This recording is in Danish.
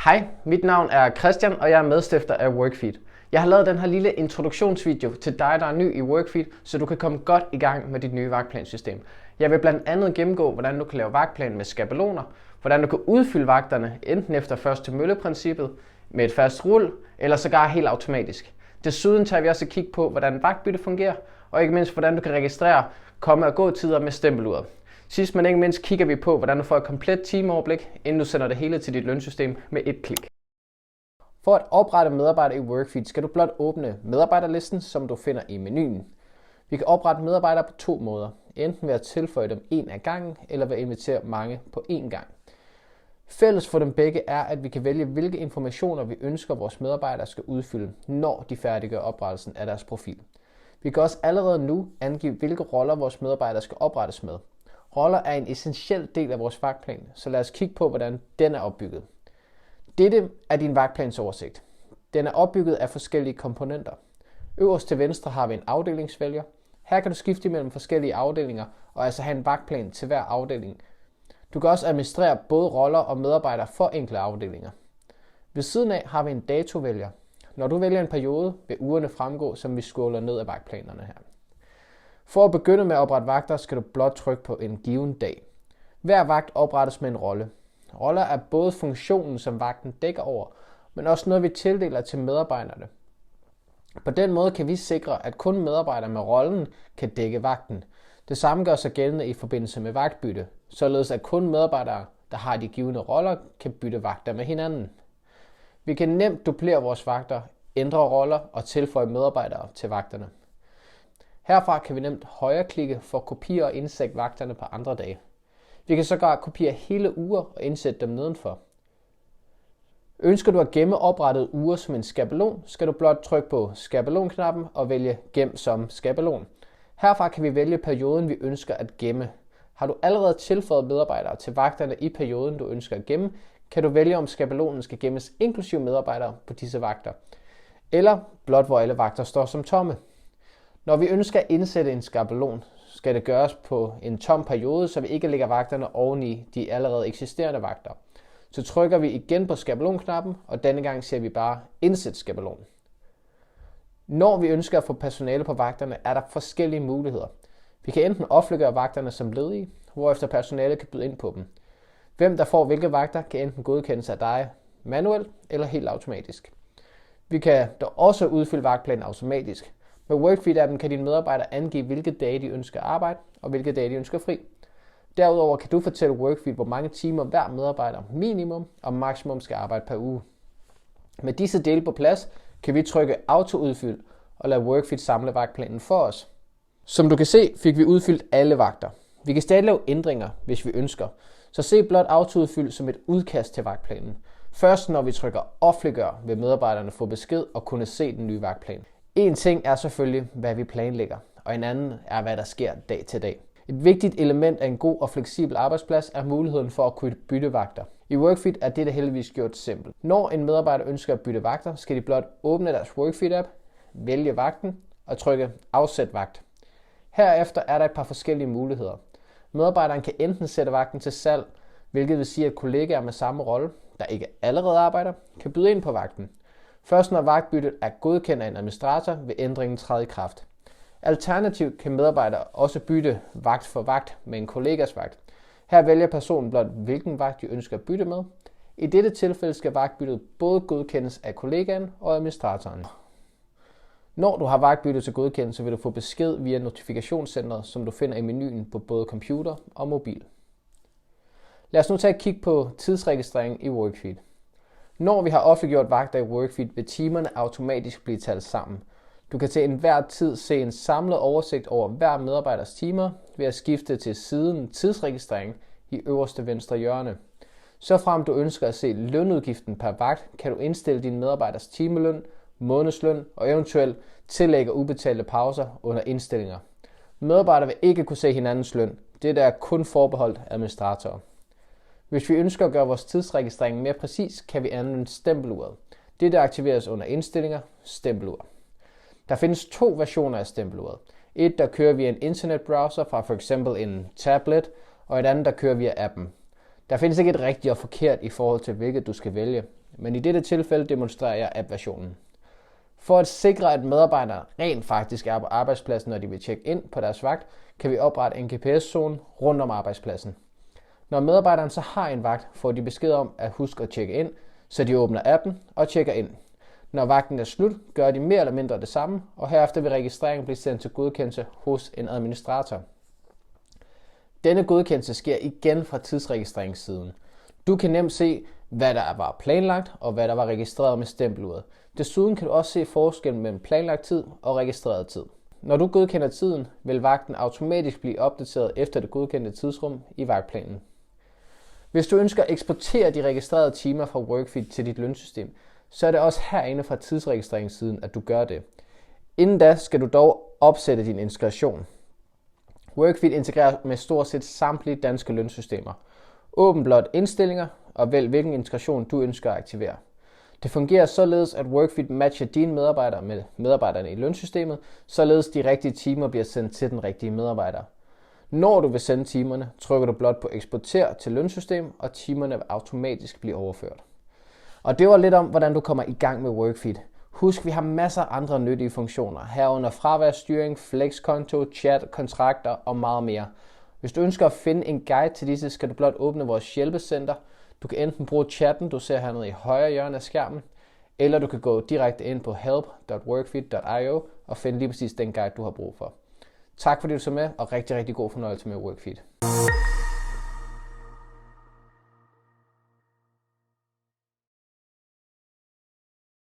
Hej, mit navn er Christian, og jeg er medstifter af Workfeed. Jeg har lavet den her lille introduktionsvideo til dig, der er ny i Workfeed, så du kan komme godt i gang med dit nye vagtplansystem. Jeg vil blandt andet gennemgå, hvordan du kan lave vagtplan med skabeloner, hvordan du kan udfylde vagterne enten efter først til mølle-princippet med et fast rul, eller sågar helt automatisk. Desuden tager vi også et kig på, hvordan vagtbytte fungerer, og ikke mindst, hvordan du kan registrere komme- og gå-tider med stempeluret. Sidst men ikke mindst kigger vi på, hvordan du får et komplet timeoverblik, inden du sender det hele til dit lønsystem med et klik. For at oprette medarbejder i Workfeed skal du blot åbne medarbejderlisten, som du finder i menuen. Vi kan oprette medarbejdere på to måder, enten ved at tilføje dem en af gangen, eller ved at invitere mange på én gang. Fælles for dem begge er, at vi kan vælge, hvilke informationer vi ønsker, vores medarbejdere skal udfylde, når de færdiggør oprettelsen af deres profil. Vi kan også allerede nu angive, hvilke roller vores medarbejdere skal oprettes med. Roller er en essentiel del af vores vagtplan, så lad os kigge på, hvordan den er opbygget. Dette er din vagtplansoversigt. Den er opbygget af forskellige komponenter. Øverst til venstre har vi en afdelingsvælger. Her kan du skifte mellem forskellige afdelinger og altså have en vagtplan til hver afdeling. Du kan også administrere både roller og medarbejdere for enkelte afdelinger. Ved siden af har vi en datovælger. Når du vælger en periode, vil ugerne fremgå, som vi scroller ned af vagtplanerne her. For at begynde med at oprette vagter, skal du blot trykke på en given dag. Hver vagt oprettes med en rolle. Roller er både funktionen, som vagten dækker over, men også noget, vi tildeler til medarbejderne. På den måde kan vi sikre, at kun medarbejdere med rollen kan dække vagten. Det samme gør sig gældende i forbindelse med vagtbytte, således at kun medarbejdere, der har de givne roller, kan bytte vagter med hinanden. Vi kan nemt dublere vores vagter, ændre roller og tilføje medarbejdere til vagterne. Herfra kan vi nemt højreklikke for at kopiere og indsætte vagterne på andre dage. Vi kan sågar kopiere hele uger og indsætte dem nedenfor. Ønsker du at gemme oprettede uger som en skabelon, skal du blot trykke på skabelonknappen og vælge Gem som skabelon. Herfra kan vi vælge perioden, vi ønsker at gemme. Har du allerede tilføjet medarbejdere til vagterne i perioden, du ønsker at gemme, kan du vælge, om skabelonen skal gemmes inklusive medarbejdere på disse vagter, eller blot hvor alle vagter står som tomme. Når vi ønsker at indsætte en skabelon, skal det gøres på en tom periode, så vi ikke lægger vagterne oven i de allerede eksisterende vagter. Så trykker vi igen på skabelonknappen, og denne gang ser vi bare Indsæt skabelon. Når vi ønsker at få personale på vagterne, er der forskellige muligheder. Vi kan enten offentliggøre vagterne som ledige, hvorefter personale kan byde ind på dem. Hvem der får hvilke vagter kan enten godkendes af dig manuelt eller helt automatisk. Vi kan dog også udfylde vagtplanen automatisk. Med Workfeed-appen kan dine medarbejdere angive, hvilke dage de ønsker at arbejde og hvilke dage de ønsker fri. Derudover kan du fortælle Workfeed, hvor mange timer hver medarbejder minimum og maksimum skal arbejde per uge. Med disse dele på plads kan vi trykke auto-udfyld og lade Workfeed samle vagtplanen for os. Som du kan se, fik vi udfyldt alle vagter. Vi kan stadig lave ændringer, hvis vi ønsker. Så se blot auto-udfyld som et udkast til vagtplanen. Først når vi trykker offentliggør, vil medarbejderne få besked og kunne se den nye vagtplan. En ting er selvfølgelig, hvad vi planlægger, og en anden er, hvad der sker dag til dag. Et vigtigt element af en god og fleksibel arbejdsplads er muligheden for at kunne bytte vagter. I Workfeed er dette heldigvis gjort simpelt. Når en medarbejder ønsker at bytte vagter, skal de blot åbne deres Workfeed-app, vælge vagten og trykke Afsæt vagt. Herefter er der et par forskellige muligheder. Medarbejderen kan enten sætte vagten til salg, hvilket vil sige, at kollegaer med samme rolle, der ikke allerede arbejder, kan byde ind på vagten. Først når vagtbyttet er godkendt af en administrator, vil ændringen træde i kraft. Alternativt kan medarbejdere også bytte vagt for vagt med en kollegas vagt. Her vælger personen blot, hvilken vagt de ønsker at bytte med. I dette tilfælde skal vagtbyttet både godkendes af kollegaen og administratoren. Når du har vagtbyttet til godkendelse, vil du få besked via notifikationscentret, som du finder i menuen på både computer og mobil. Lad os nu tage et kig på tidsregistrering i Workfeed. Når vi har offentliggjort vagter i Workfeed, vil timerne automatisk blive talt sammen. Du kan til enhver tid se en samlet oversigt over hver medarbejders timer ved at skifte til siden tidsregistrering i øverste venstre hjørne. Så frem du ønsker at se lønudgiften per vagt, kan du indstille din medarbejders timeløn, månedsløn og eventuelt tillæg og ubetalte pauser under indstillinger. Medarbejdere vil ikke kunne se hinandens løn. Det er kun forbeholdt administratorer. Hvis vi ønsker at gøre vores tidsregistrering mere præcis, kan vi anvende stempeluret. Dette aktiveres under indstillinger, stempelur. Der findes to versioner af stempeluret. Et, der kører via en internetbrowser fra f.eks. en tablet, og et andet, der kører via appen. Der findes ikke et rigtigt og forkert i forhold til, hvilket du skal vælge. men i dette tilfælde demonstrerer jeg app-versionen. For at sikre, at medarbejdere rent faktisk er på arbejdspladsen, når de vil tjekke ind på deres vagt, kan vi oprette en GPS-zone rundt om arbejdspladsen. Når medarbejderen så har en vagt, får de besked om at huske at tjekke ind, så de åbner appen og tjekker ind. Når vagten er slut, gør de mere eller mindre det samme, og herefter vil registreringen blive sendt til godkendelse hos en administrator. Denne godkendelse sker igen fra tidsregistreringssiden. Du kan nemt se, hvad der var planlagt og hvad der var registreret med stempeluret. Desuden kan du også se forskellen mellem planlagt tid og registreret tid. Når du godkender tiden, vil vagten automatisk blive opdateret efter det godkendte tidsrum i vagtplanen. Hvis du ønsker at eksportere de registrerede timer fra Workfeed til dit lønsystem, så er det også herinde fra tidsregistreringssiden, at du gør det. Inden da skal du dog opsætte din integration. Workfeed integrerer med stort set samtlige danske lønsystemer. Åbn blot indstillinger og vælg hvilken integration du ønsker at aktivere. Det fungerer således, at Workfeed matcher dine medarbejdere med medarbejderne i lønsystemet, således de rigtige timer bliver sendt til den rigtige medarbejder. Når du vil sende timerne, trykker du blot på eksporter til lønsystem, og timerne vil automatisk blive overført. Og det var lidt om, hvordan du kommer i gang med Workfeed. Husk, vi har masser af andre nyttige funktioner, herunder fraværsstyring, flexkonto, chat, kontrakter og meget mere. Hvis du ønsker at finde en guide til disse, skal du blot åbne vores hjælpecenter. Du kan enten bruge chatten, du ser hernede i højre hjørne af skærmen, eller du kan gå direkte ind på help.workfeed.io og finde lige præcis den guide, du har brug for. Tak fordi du så med, og rigtig god fornøjelse med Workfeed.